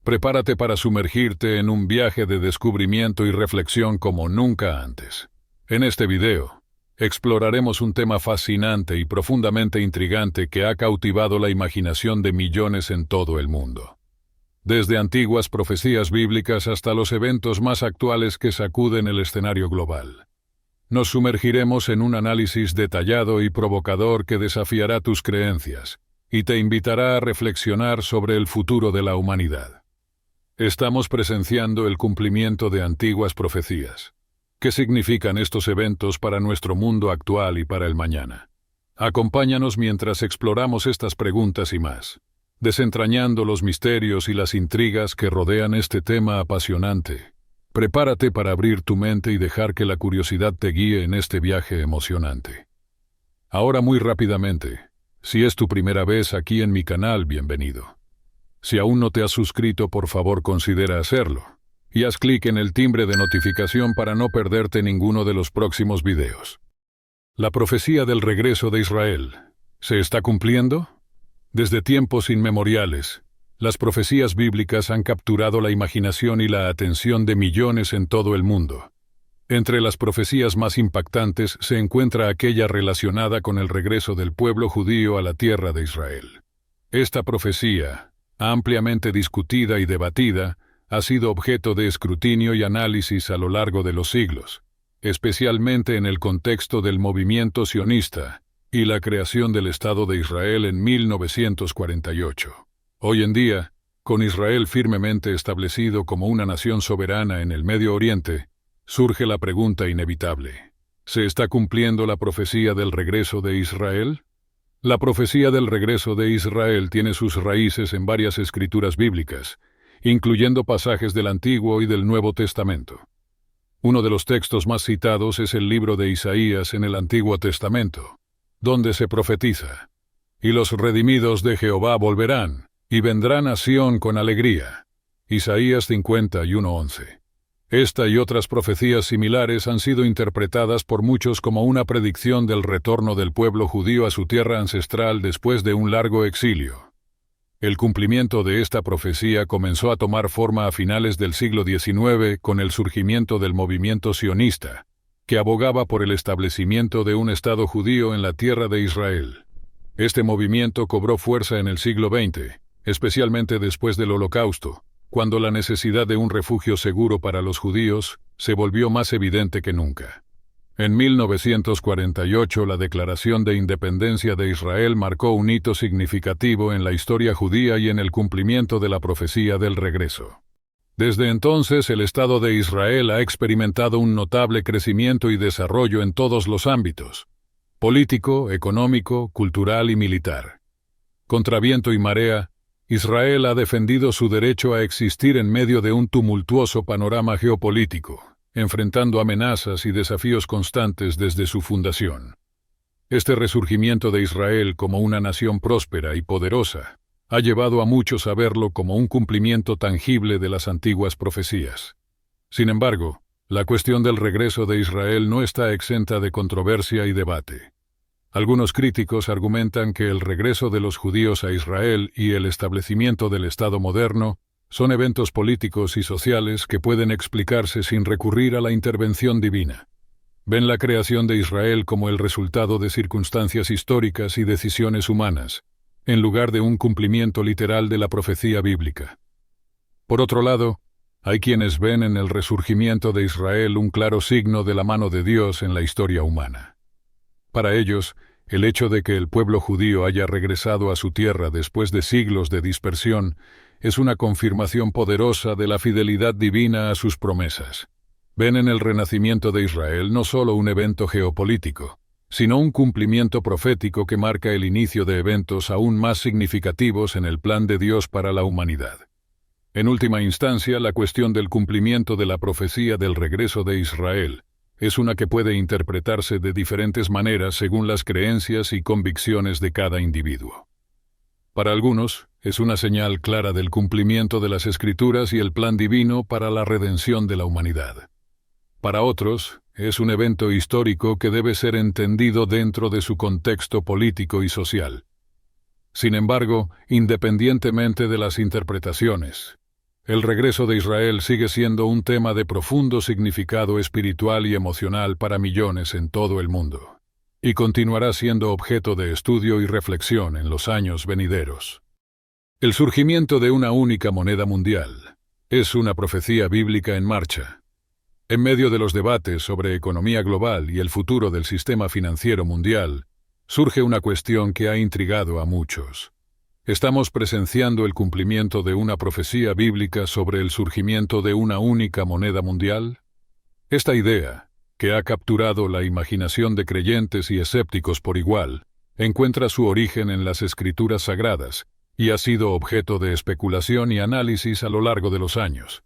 Prepárate para sumergirte en un viaje de descubrimiento y reflexión como nunca antes. En este video, exploraremos un tema fascinante y profundamente intrigante que ha cautivado la imaginación de millones en todo el mundo. Desde antiguas profecías bíblicas hasta los eventos más actuales que sacuden el escenario global. Nos sumergiremos en un análisis detallado y provocador que desafiará tus creencias y te invitará a reflexionar sobre el futuro de la humanidad. Estamos presenciando el cumplimiento de antiguas profecías. ¿Qué significan estos eventos para nuestro mundo actual y para el mañana? Acompáñanos mientras exploramos estas preguntas y más, desentrañando los misterios y las intrigas que rodean este tema apasionante. Prepárate para abrir tu mente y dejar que la curiosidad te guíe en este viaje emocionante. Ahora muy rápidamente, si es tu primera vez aquí en mi canal, bienvenido. Si aún no te has suscrito, por favor considera hacerlo, y haz clic en el timbre de notificación para no perderte ninguno de los próximos videos. ¿La profecía del regreso de Israel se está cumpliendo? Desde tiempos inmemoriales, las profecías bíblicas han capturado la imaginación y la atención de millones en todo el mundo. Entre las profecías más impactantes se encuentra aquella relacionada con el regreso del pueblo judío a la tierra de Israel. Esta profecía, ampliamente discutida y debatida, ha sido objeto de escrutinio y análisis a lo largo de los siglos, especialmente en el contexto del movimiento sionista y la creación del Estado de Israel en 1948. Hoy en día, con Israel firmemente establecido como una nación soberana en el Medio Oriente, surge la pregunta inevitable: ¿se está cumpliendo la profecía del regreso de Israel? La profecía del regreso de Israel tiene sus raíces en varias escrituras bíblicas, incluyendo pasajes del Antiguo y del Nuevo Testamento. Uno de los textos más citados es el libro de Isaías en el Antiguo Testamento, donde se profetiza: «Y los redimidos de Jehová volverán, y vendrán a Sión con alegría». Isaías 51:11. Esta y otras profecías similares han sido interpretadas por muchos como una predicción del retorno del pueblo judío a su tierra ancestral después de un largo exilio. El cumplimiento de esta profecía comenzó a tomar forma a finales del siglo XIX con el surgimiento del movimiento sionista, que abogaba por el establecimiento de un Estado judío en la tierra de Israel. Este movimiento cobró fuerza en el siglo XX, especialmente después del Holocausto, cuando la necesidad de un refugio seguro para los judíos se volvió más evidente que nunca. En 1948, la Declaración de Independencia de Israel marcó un hito significativo en la historia judía y en el cumplimiento de la profecía del regreso. Desde entonces, el Estado de Israel ha experimentado un notable crecimiento y desarrollo en todos los ámbitos: político, económico, cultural y militar. Contra viento y marea, Israel ha defendido su derecho a existir en medio de un tumultuoso panorama geopolítico, enfrentando amenazas y desafíos constantes desde su fundación. Este resurgimiento de Israel como una nación próspera y poderosa ha llevado a muchos a verlo como un cumplimiento tangible de las antiguas profecías. Sin embargo, la cuestión del regreso de Israel no está exenta de controversia y debate. Algunos críticos argumentan que el regreso de los judíos a Israel y el establecimiento del Estado moderno son eventos políticos y sociales que pueden explicarse sin recurrir a la intervención divina. Ven la creación de Israel como el resultado de circunstancias históricas y decisiones humanas, en lugar de un cumplimiento literal de la profecía bíblica. Por otro lado, hay quienes ven en el resurgimiento de Israel un claro signo de la mano de Dios en la historia humana. Para ellos, el hecho de que el pueblo judío haya regresado a su tierra después de siglos de dispersión es una confirmación poderosa de la fidelidad divina a sus promesas. Ven en el renacimiento de Israel no solo un evento geopolítico, sino un cumplimiento profético que marca el inicio de eventos aún más significativos en el plan de Dios para la humanidad. En última instancia, la cuestión del cumplimiento de la profecía del regreso de Israel es una que puede interpretarse de diferentes maneras según las creencias y convicciones de cada individuo. Para algunos, es una señal clara del cumplimiento de las Escrituras y el plan divino para la redención de la humanidad. Para otros, es un evento histórico que debe ser entendido dentro de su contexto político y social. Sin embargo, independientemente de las interpretaciones, El regreso de Israel sigue siendo un tema de profundo significado espiritual y emocional para millones en todo el mundo, y continuará siendo objeto de estudio y reflexión en los años venideros. El surgimiento de una única moneda mundial es una profecía bíblica en marcha. En medio de los debates sobre economía global y el futuro del sistema financiero mundial, surge una cuestión que ha intrigado a muchos. ¿Estamos presenciando el cumplimiento de una profecía bíblica sobre el surgimiento de una única moneda mundial? Esta idea, que ha capturado la imaginación de creyentes y escépticos por igual, encuentra su origen en las Escrituras Sagradas y ha sido objeto de especulación y análisis a lo largo de los años.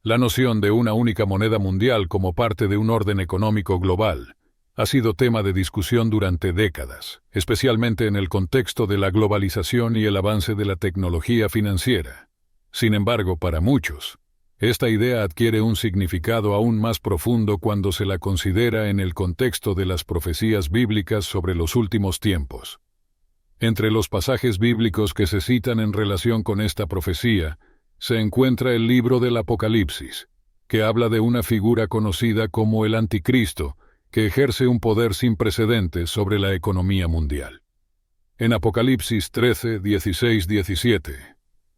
La noción de una única moneda mundial como parte de un orden económico global ha sido tema de discusión durante décadas, especialmente en el contexto de la globalización y el avance de la tecnología financiera. Sin embargo, para muchos, esta idea adquiere un significado aún más profundo cuando se la considera en el contexto de las profecías bíblicas sobre los últimos tiempos. Entre los pasajes bíblicos que se citan en relación con esta profecía, se encuentra el libro del Apocalipsis, que habla de una figura conocida como el Anticristo, que ejerce un poder sin precedentes sobre la economía mundial. En Apocalipsis 13, 16, 17,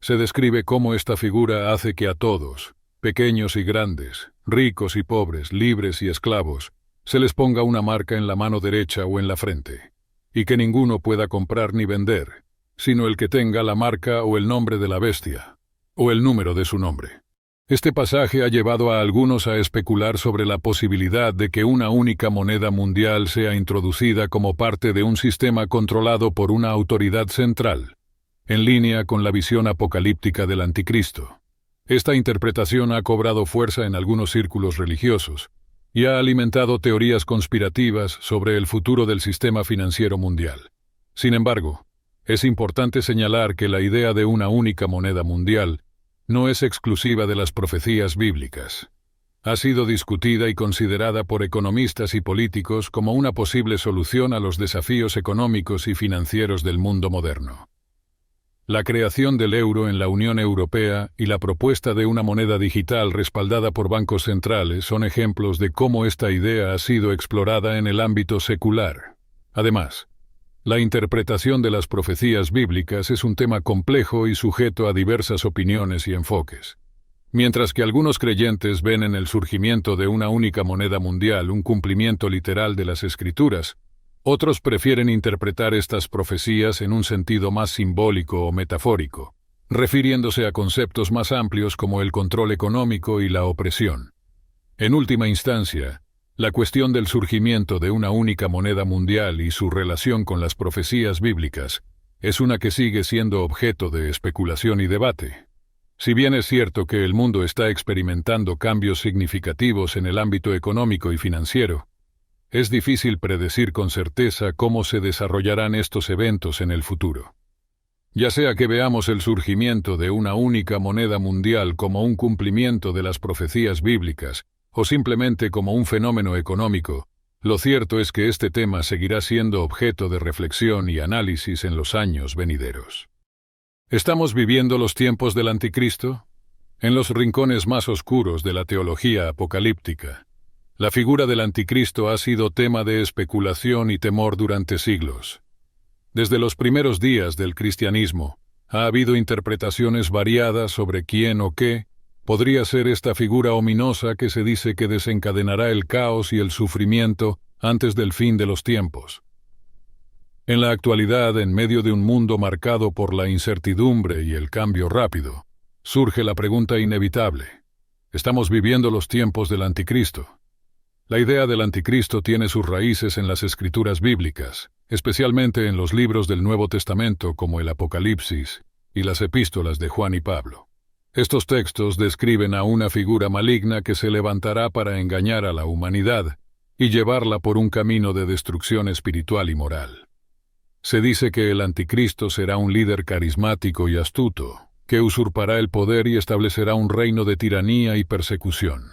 se describe cómo esta figura hace que a todos, pequeños y grandes, ricos y pobres, libres y esclavos, se les ponga una marca en la mano derecha o en la frente, y que ninguno pueda comprar ni vender, sino el que tenga la marca o el nombre de la bestia, o el número de su nombre. Este pasaje ha llevado a algunos a especular sobre la posibilidad de que una única moneda mundial sea introducida como parte de un sistema controlado por una autoridad central, en línea con la visión apocalíptica del Anticristo. Esta interpretación ha cobrado fuerza en algunos círculos religiosos y ha alimentado teorías conspirativas sobre el futuro del sistema financiero mundial. Sin embargo, es importante señalar que la idea de una única moneda mundial no es exclusiva de las profecías bíblicas. Ha sido discutida y considerada por economistas y políticos como una posible solución a los desafíos económicos y financieros del mundo moderno. La creación del euro en la Unión Europea y la propuesta de una moneda digital respaldada por bancos centrales son ejemplos de cómo esta idea ha sido explorada en el ámbito secular. Además, la interpretación de las profecías bíblicas es un tema complejo y sujeto a diversas opiniones y enfoques. Mientras que algunos creyentes ven en el surgimiento de una única moneda mundial un cumplimiento literal de las Escrituras, otros prefieren interpretar estas profecías en un sentido más simbólico o metafórico, refiriéndose a conceptos más amplios como el control económico y la opresión. En última instancia, la cuestión del surgimiento de una única moneda mundial y su relación con las profecías bíblicas es una que sigue siendo objeto de especulación y debate. Si bien es cierto que el mundo está experimentando cambios significativos en el ámbito económico y financiero, es difícil predecir con certeza cómo se desarrollarán estos eventos en el futuro. Ya sea que veamos el surgimiento de una única moneda mundial como un cumplimiento de las profecías bíblicas, o simplemente como un fenómeno económico, lo cierto es que este tema seguirá siendo objeto de reflexión y análisis en los años venideros. ¿Estamos viviendo los tiempos del Anticristo? En los rincones más oscuros de la teología apocalíptica, la figura del Anticristo ha sido tema de especulación y temor durante siglos. Desde los primeros días del cristianismo, ha habido interpretaciones variadas sobre quién o qué podría ser esta figura ominosa que se dice que desencadenará el caos y el sufrimiento antes del fin de los tiempos. En la actualidad, en medio de un mundo marcado por la incertidumbre y el cambio rápido, surge la pregunta inevitable: ¿estamos viviendo los tiempos del Anticristo? La idea del Anticristo tiene sus raíces en las Escrituras bíblicas, especialmente en los libros del Nuevo Testamento como el Apocalipsis y las epístolas de Juan y Pablo. Estos textos describen a una figura maligna que se levantará para engañar a la humanidad y llevarla por un camino de destrucción espiritual y moral. Se dice que el Anticristo será un líder carismático y astuto, que usurpará el poder y establecerá un reino de tiranía y persecución.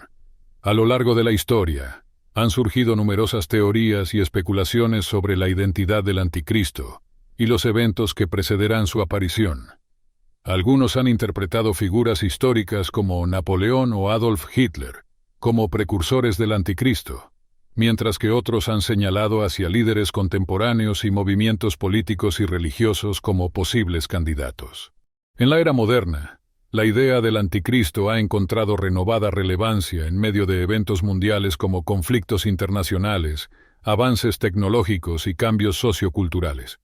A lo largo de la historia, han surgido numerosas teorías y especulaciones sobre la identidad del Anticristo y los eventos que precederán su aparición. Algunos han interpretado figuras históricas como Napoleón o Adolf Hitler como precursores del anticristo, mientras que otros han señalado hacia líderes contemporáneos y movimientos políticos y religiosos como posibles candidatos. En la era moderna, la idea del anticristo ha encontrado renovada relevancia en medio de eventos mundiales como conflictos internacionales, avances tecnológicos y cambios socioculturales.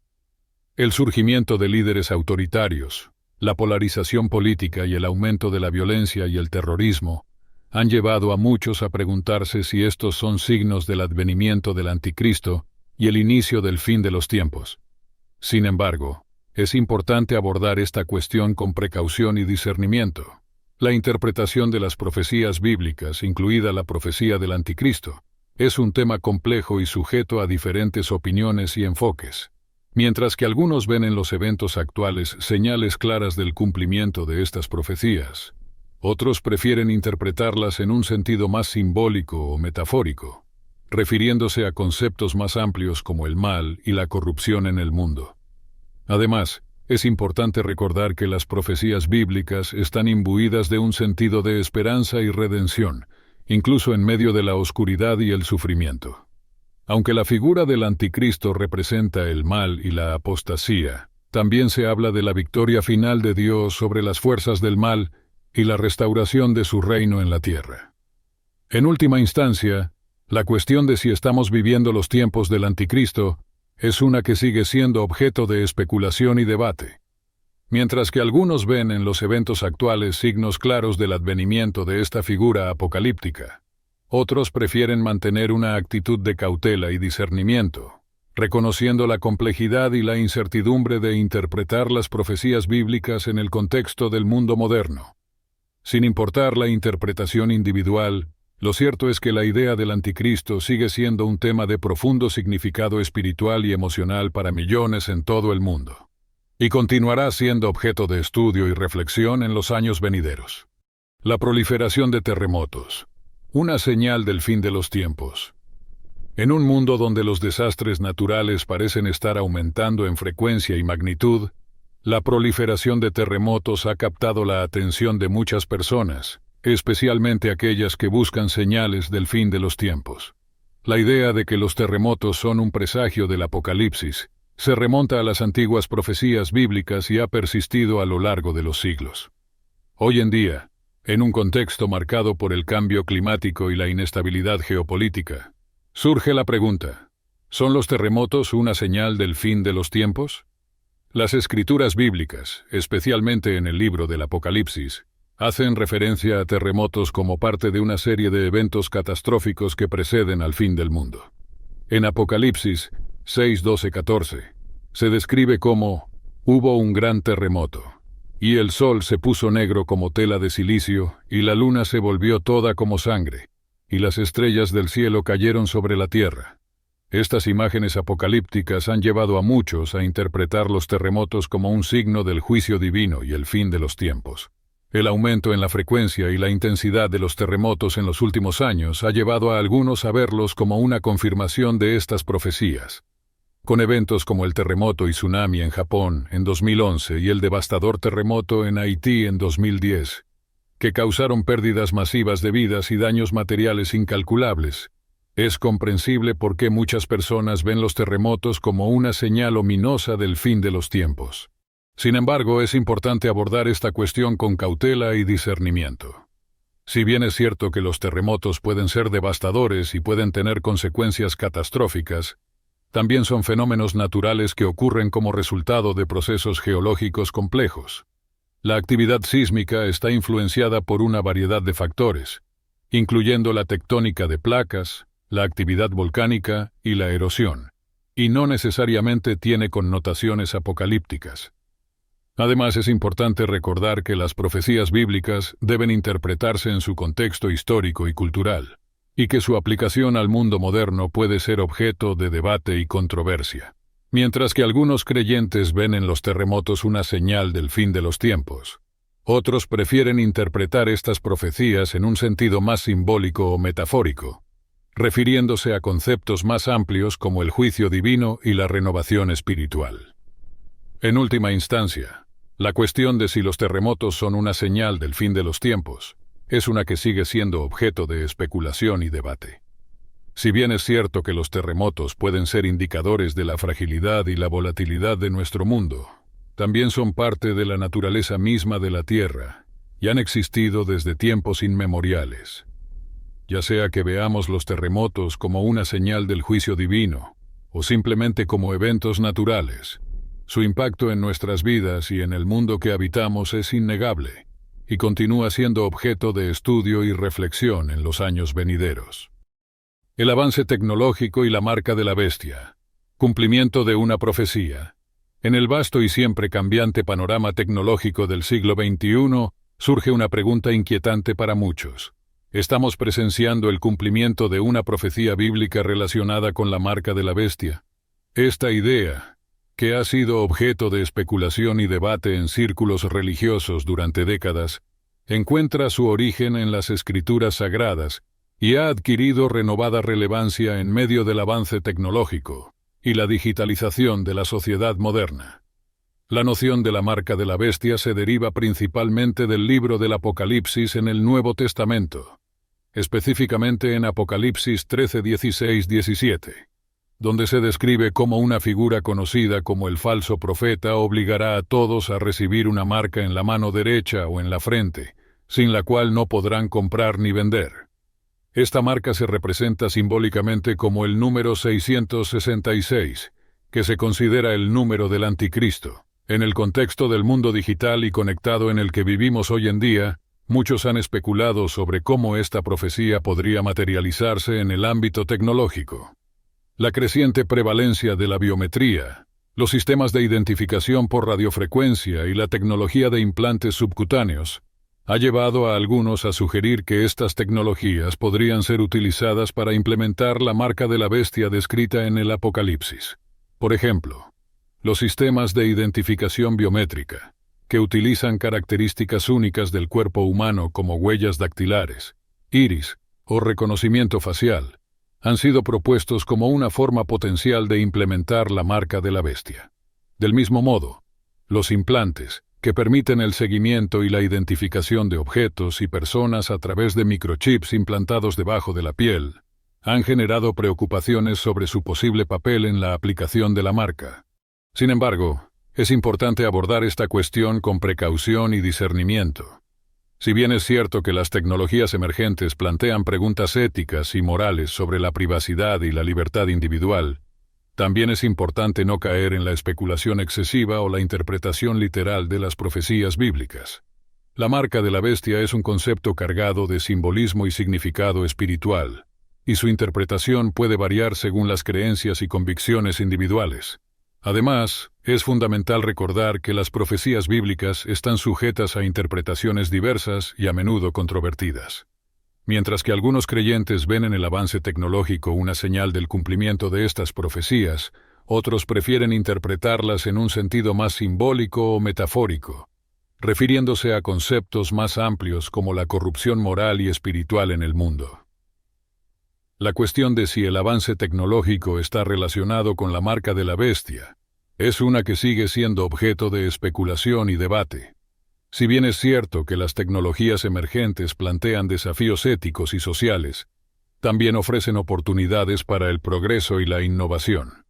El surgimiento de líderes autoritarios, la polarización política y el aumento de la violencia y el terrorismo han llevado a muchos a preguntarse si estos son signos del advenimiento del anticristo y el inicio del fin de los tiempos. Sin embargo, es importante abordar esta cuestión con precaución y discernimiento. La interpretación de las profecías bíblicas, incluida la profecía del anticristo, es un tema complejo y sujeto a diferentes opiniones y enfoques. Mientras que algunos ven en los eventos actuales señales claras del cumplimiento de estas profecías, otros prefieren interpretarlas en un sentido más simbólico o metafórico, refiriéndose a conceptos más amplios como el mal y la corrupción en el mundo. Además, es importante recordar que las profecías bíblicas están imbuidas de un sentido de esperanza y redención, incluso en medio de la oscuridad y el sufrimiento. Aunque la figura del anticristo representa el mal y la apostasía, también se habla de la victoria final de Dios sobre las fuerzas del mal y la restauración de su reino en la tierra. En última instancia, la cuestión de si estamos viviendo los tiempos del anticristo es una que sigue siendo objeto de especulación y debate. Mientras que algunos ven en los eventos actuales signos claros del advenimiento de esta figura apocalíptica, otros prefieren mantener una actitud de cautela y discernimiento, reconociendo la complejidad y la incertidumbre de interpretar las profecías bíblicas en el contexto del mundo moderno. Sin importar la interpretación individual, lo cierto es que la idea del anticristo sigue siendo un tema de profundo significado espiritual y emocional para millones en todo el mundo, y continuará siendo objeto de estudio y reflexión en los años venideros. La proliferación de terremotos. Una señal del fin de los tiempos. En un mundo donde los desastres naturales parecen estar aumentando en frecuencia y magnitud, la proliferación de terremotos ha captado la atención de muchas personas, especialmente aquellas que buscan señales del fin de los tiempos. La idea de que los terremotos son un presagio del apocalipsis se remonta a las antiguas profecías bíblicas y ha persistido a lo largo de los siglos. Hoy en día, en un contexto marcado por el cambio climático y la inestabilidad geopolítica, surge la pregunta: ¿son los terremotos una señal del fin de los tiempos? Las escrituras bíblicas, especialmente en el libro del Apocalipsis, hacen referencia a terremotos como parte de una serie de eventos catastróficos que preceden al fin del mundo. En Apocalipsis 6:12-14, se describe como: hubo un gran terremoto, y el sol se puso negro como tela de silicio, y la luna se volvió toda como sangre, y las estrellas del cielo cayeron sobre la tierra. Estas imágenes apocalípticas han llevado a muchos a interpretar los terremotos como un signo del juicio divino y el fin de los tiempos. El aumento en la frecuencia y la intensidad de los terremotos en los últimos años ha llevado a algunos a verlos como una confirmación de estas profecías. Con eventos como el terremoto y tsunami en Japón en 2011 y el devastador terremoto en Haití en 2010, que causaron pérdidas masivas de vidas y daños materiales incalculables, es comprensible por qué muchas personas ven los terremotos como una señal ominosa del fin de los tiempos. Sin embargo, es importante abordar esta cuestión con cautela y discernimiento. Si bien es cierto que los terremotos pueden ser devastadores y pueden tener consecuencias catastróficas, también son fenómenos naturales que ocurren como resultado de procesos geológicos complejos. La actividad sísmica está influenciada por una variedad de factores, incluyendo la tectónica de placas, la actividad volcánica y la erosión, y no necesariamente tiene connotaciones apocalípticas. Además, es importante recordar que las profecías bíblicas deben interpretarse en su contexto histórico y cultural, y que su aplicación al mundo moderno puede ser objeto de debate y controversia. Mientras que algunos creyentes ven en los terremotos una señal del fin de los tiempos, otros prefieren interpretar estas profecías en un sentido más simbólico o metafórico, refiriéndose a conceptos más amplios como el juicio divino y la renovación espiritual. En última instancia, La cuestión de si los terremotos son una señal del fin de los tiempos es una que sigue siendo objeto de especulación y debate. Si bien es cierto que los terremotos pueden ser indicadores de la fragilidad y la volatilidad de nuestro mundo, también son parte de la naturaleza misma de la Tierra y han existido desde tiempos inmemoriales. Ya sea que veamos los terremotos como una señal del juicio divino o simplemente como eventos naturales, su impacto en nuestras vidas y en el mundo que habitamos es innegable y continúa siendo objeto de estudio y reflexión en los años venideros. El avance tecnológico y la marca de la bestia. Cumplimiento de una profecía. En el vasto y siempre cambiante panorama tecnológico del siglo XXI, surge una pregunta inquietante para muchos. ¿Estamos presenciando el cumplimiento de una profecía bíblica relacionada con la marca de la bestia? Esta idea, que ha sido objeto de especulación y debate en círculos religiosos durante décadas, encuentra su origen en las escrituras sagradas y ha adquirido renovada relevancia en medio del avance tecnológico y la digitalización de la sociedad moderna. La noción de la marca de la bestia se deriva principalmente del libro del Apocalipsis en el Nuevo Testamento, específicamente en Apocalipsis 13, 16, 17. Donde se describe cómo una figura conocida como el falso profeta obligará a todos a recibir una marca en la mano derecha o en la frente, sin la cual no podrán comprar ni vender. Esta marca se representa simbólicamente como el número 666, que se considera el número del anticristo. En el contexto del mundo digital y conectado en el que vivimos hoy en día, muchos han especulado sobre cómo esta profecía podría materializarse en el ámbito tecnológico. La creciente prevalencia de la biometría, los sistemas de identificación por radiofrecuencia y la tecnología de implantes subcutáneos ha llevado a algunos a sugerir que estas tecnologías podrían ser utilizadas para implementar la marca de la bestia descrita en el Apocalipsis. Por ejemplo, los sistemas de identificación biométrica, que utilizan características únicas del cuerpo humano como huellas dactilares, iris o reconocimiento facial, han sido propuestos como una forma potencial de implementar la marca de la bestia. Del mismo modo, los implantes, que permiten el seguimiento y la identificación de objetos y personas a través de microchips implantados debajo de la piel, han generado preocupaciones sobre su posible papel en la aplicación de la marca. Sin embargo, es importante abordar esta cuestión con precaución y discernimiento. Si bien es cierto que las tecnologías emergentes plantean preguntas éticas y morales sobre la privacidad y la libertad individual, también es importante no caer en la especulación excesiva o la interpretación literal de las profecías bíblicas. La marca de la bestia es un concepto cargado de simbolismo y significado espiritual, y su interpretación puede variar según las creencias y convicciones individuales. Además, es fundamental recordar que las profecías bíblicas están sujetas a interpretaciones diversas y a menudo controvertidas. Mientras que algunos creyentes ven en el avance tecnológico una señal del cumplimiento de estas profecías, otros prefieren interpretarlas en un sentido más simbólico o metafórico, refiriéndose a conceptos más amplios como la corrupción moral y espiritual en el mundo. La cuestión de si el avance tecnológico está relacionado con la marca de la bestia es una que sigue siendo objeto de especulación y debate. Si bien es cierto que las tecnologías emergentes plantean desafíos éticos y sociales, también ofrecen oportunidades para el progreso y la innovación.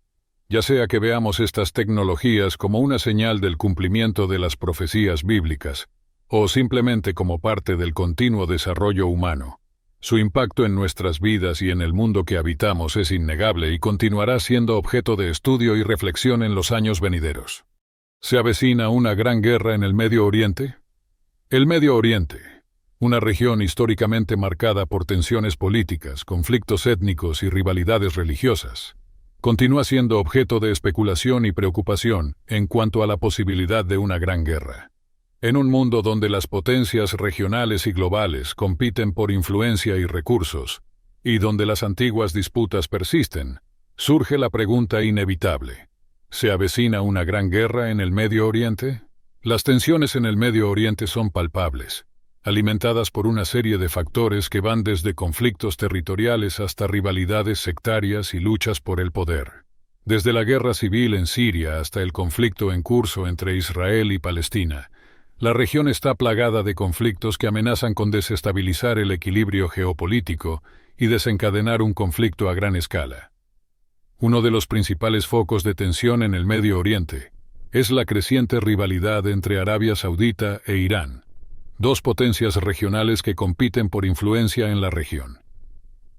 Ya sea que veamos estas tecnologías como una señal del cumplimiento de las profecías bíblicas, o simplemente como parte del continuo desarrollo humano, su impacto en nuestras vidas y en el mundo que habitamos es innegable y continuará siendo objeto de estudio y reflexión en los años venideros. ¿Se avecina una gran guerra en el Medio Oriente? El Medio Oriente, una región históricamente marcada por tensiones políticas, conflictos étnicos y rivalidades religiosas, continúa siendo objeto de especulación y preocupación en cuanto a la posibilidad de una gran guerra. En un mundo donde las potencias regionales y globales compiten por influencia y recursos, y donde las antiguas disputas persisten, surge la pregunta inevitable: ¿se avecina una gran guerra en el Medio Oriente? Las tensiones en el Medio Oriente son palpables, alimentadas por una serie de factores que van desde conflictos territoriales hasta rivalidades sectarias y luchas por el poder. Desde la guerra civil en Siria hasta el conflicto en curso entre Israel y Palestina, la región está plagada de conflictos que amenazan con desestabilizar el equilibrio geopolítico y desencadenar un conflicto a gran escala. Uno de los principales focos de tensión en el Medio Oriente es la creciente rivalidad entre Arabia Saudita e Irán, dos potencias regionales que compiten por influencia en la región.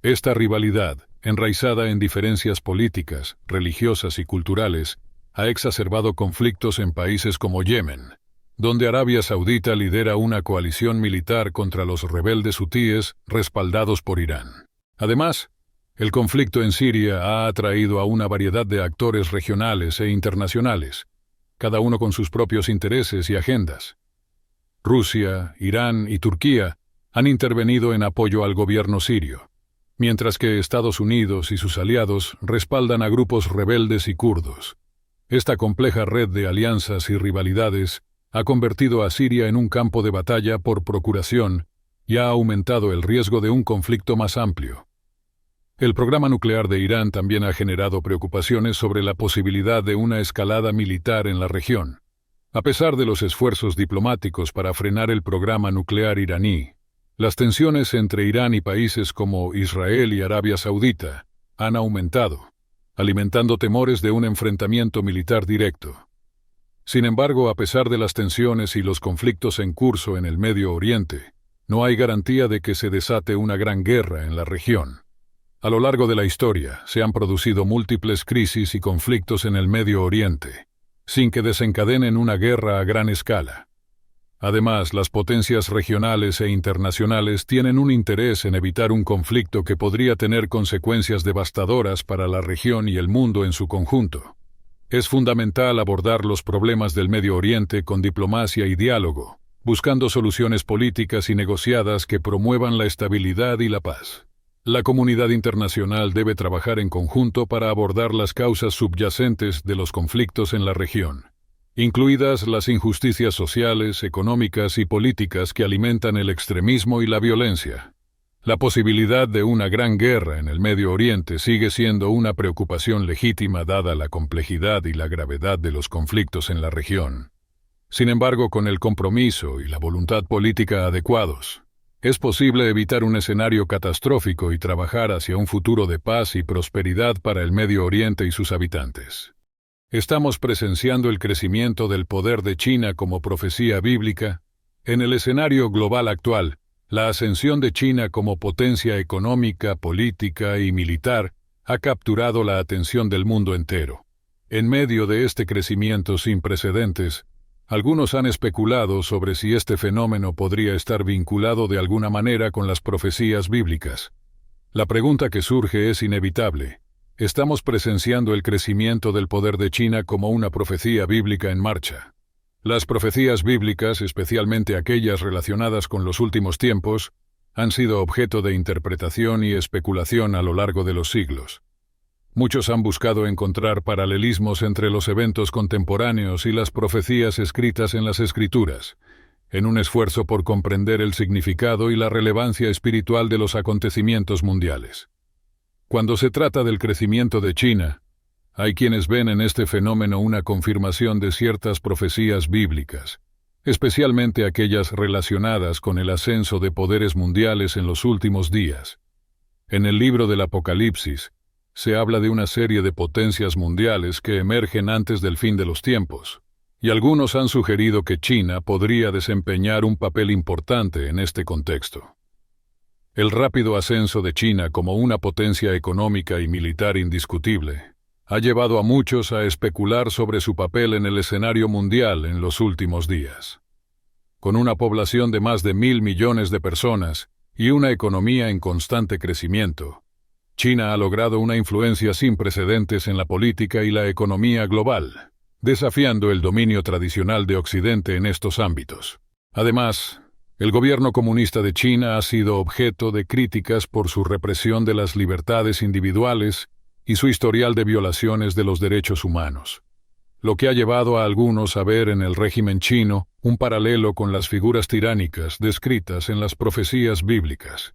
Esta rivalidad, enraizada en diferencias políticas, religiosas y culturales, ha exacerbado conflictos en países como Yemen, donde Arabia Saudita lidera una coalición militar contra los rebeldes hutíes respaldados por Irán. Además, el conflicto en Siria ha atraído a una variedad de actores regionales e internacionales, cada uno con sus propios intereses y agendas. Rusia, Irán y Turquía han intervenido en apoyo al gobierno sirio, mientras que Estados Unidos y sus aliados respaldan a grupos rebeldes y kurdos. Esta compleja red de alianzas y rivalidades ha convertido a Siria en un campo de batalla por procuración y ha aumentado el riesgo de un conflicto más amplio. El programa nuclear de Irán también ha generado preocupaciones sobre la posibilidad de una escalada militar en la región. A pesar de los esfuerzos diplomáticos para frenar el programa nuclear iraní, las tensiones entre Irán y países como Israel y Arabia Saudita han aumentado, alimentando temores de un enfrentamiento militar directo. Sin embargo, a pesar de las tensiones y los conflictos en curso en el Medio Oriente, no hay garantía de que se desate una gran guerra en la región. A lo largo de la historia, se han producido múltiples crisis y conflictos en el Medio Oriente, sin que desencadenen una guerra a gran escala. Además, las potencias regionales e internacionales tienen un interés en evitar un conflicto que podría tener consecuencias devastadoras para la región y el mundo en su conjunto. Es fundamental abordar los problemas del Medio Oriente con diplomacia y diálogo, buscando soluciones políticas y negociadas que promuevan la estabilidad y la paz. La comunidad internacional debe trabajar en conjunto para abordar las causas subyacentes de los conflictos en la región, incluidas las injusticias sociales, económicas y políticas que alimentan el extremismo y la violencia. La posibilidad de una gran guerra en el Medio Oriente sigue siendo una preocupación legítima dada la complejidad y la gravedad de los conflictos en la región. Sin embargo, con el compromiso y la voluntad política adecuados, es posible evitar un escenario catastrófico y trabajar hacia un futuro de paz y prosperidad para el Medio Oriente y sus habitantes. Estamos presenciando el crecimiento del poder de China como profecía bíblica. En el escenario global actual, la ascensión de China como potencia económica, política y militar ha capturado la atención del mundo entero. En medio de este crecimiento sin precedentes, algunos han especulado sobre si este fenómeno podría estar vinculado de alguna manera con las profecías bíblicas. La pregunta que surge es inevitable. ¿Estamos presenciando el crecimiento del poder de China como una profecía bíblica en marcha? Las profecías bíblicas, especialmente aquellas relacionadas con los últimos tiempos, han sido objeto de interpretación y especulación a lo largo de los siglos. Muchos han buscado encontrar paralelismos entre los eventos contemporáneos y las profecías escritas en las Escrituras, en un esfuerzo por comprender el significado y la relevancia espiritual de los acontecimientos mundiales. Cuando se trata del crecimiento de China, hay quienes ven en este fenómeno una confirmación de ciertas profecías bíblicas, especialmente aquellas relacionadas con el ascenso de poderes mundiales en los últimos días. En el libro del Apocalipsis, se habla de una serie de potencias mundiales que emergen antes del fin de los tiempos, y algunos han sugerido que China podría desempeñar un papel importante en este contexto. El rápido ascenso de China como una potencia económica y militar indiscutible ha llevado a muchos a especular sobre su papel en el escenario mundial en los últimos días. Con una población de más de 1.000 millones de personas y una economía en constante crecimiento, China ha logrado una influencia sin precedentes en la política y la economía global, desafiando el dominio tradicional de Occidente en estos ámbitos. Además, el gobierno comunista de China ha sido objeto de críticas por su represión de las libertades individuales y su historial de violaciones de los derechos humanos, lo que ha llevado a algunos a ver en el régimen chino un paralelo con las figuras tiránicas descritas en las profecías bíblicas.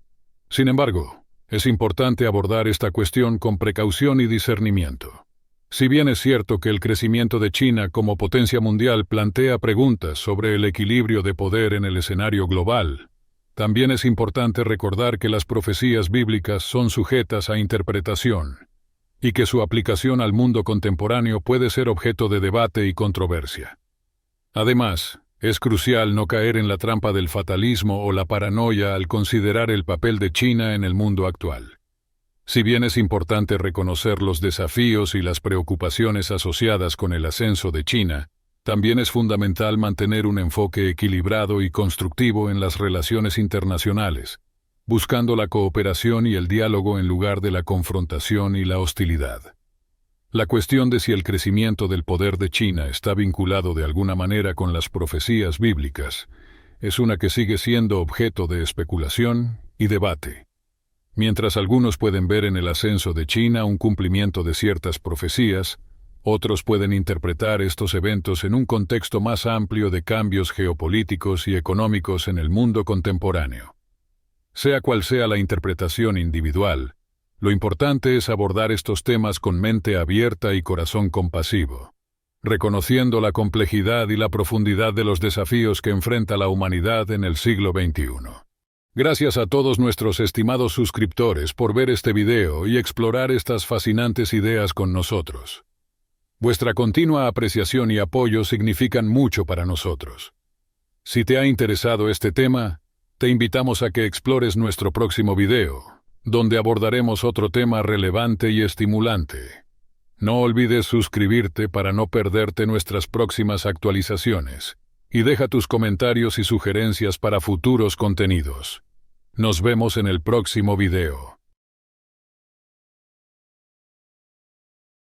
Sin embargo, es importante abordar esta cuestión con precaución y discernimiento. Si bien es cierto que el crecimiento de China como potencia mundial plantea preguntas sobre el equilibrio de poder en el escenario global, también es importante recordar que las profecías bíblicas son sujetas a interpretación, y que su aplicación al mundo contemporáneo puede ser objeto de debate y controversia. Además, es crucial no caer en la trampa del fatalismo o la paranoia al considerar el papel de China en el mundo actual. Si bien es importante reconocer los desafíos y las preocupaciones asociadas con el ascenso de China, también es fundamental mantener un enfoque equilibrado y constructivo en las relaciones internacionales, buscando la cooperación y el diálogo en lugar de la confrontación y la hostilidad. La cuestión de si el crecimiento del poder de China está vinculado de alguna manera con las profecías bíblicas es una que sigue siendo objeto de especulación y debate. Mientras algunos pueden ver en el ascenso de China un cumplimiento de ciertas profecías, otros pueden interpretar estos eventos en un contexto más amplio de cambios geopolíticos y económicos en el mundo contemporáneo. Sea cual sea la interpretación individual, lo importante es abordar estos temas con mente abierta y corazón compasivo, reconociendo la complejidad y la profundidad de los desafíos que enfrenta la humanidad en el siglo XXI. Gracias a todos nuestros estimados suscriptores por ver este video y explorar estas fascinantes ideas con nosotros. Vuestra continua apreciación y apoyo significan mucho para nosotros. Si te ha interesado este tema, te invitamos a que explores nuestro próximo video, donde abordaremos otro tema relevante y estimulante. No olvides suscribirte para no perderte nuestras próximas actualizaciones, y deja tus comentarios y sugerencias para futuros contenidos. Nos vemos en el próximo video.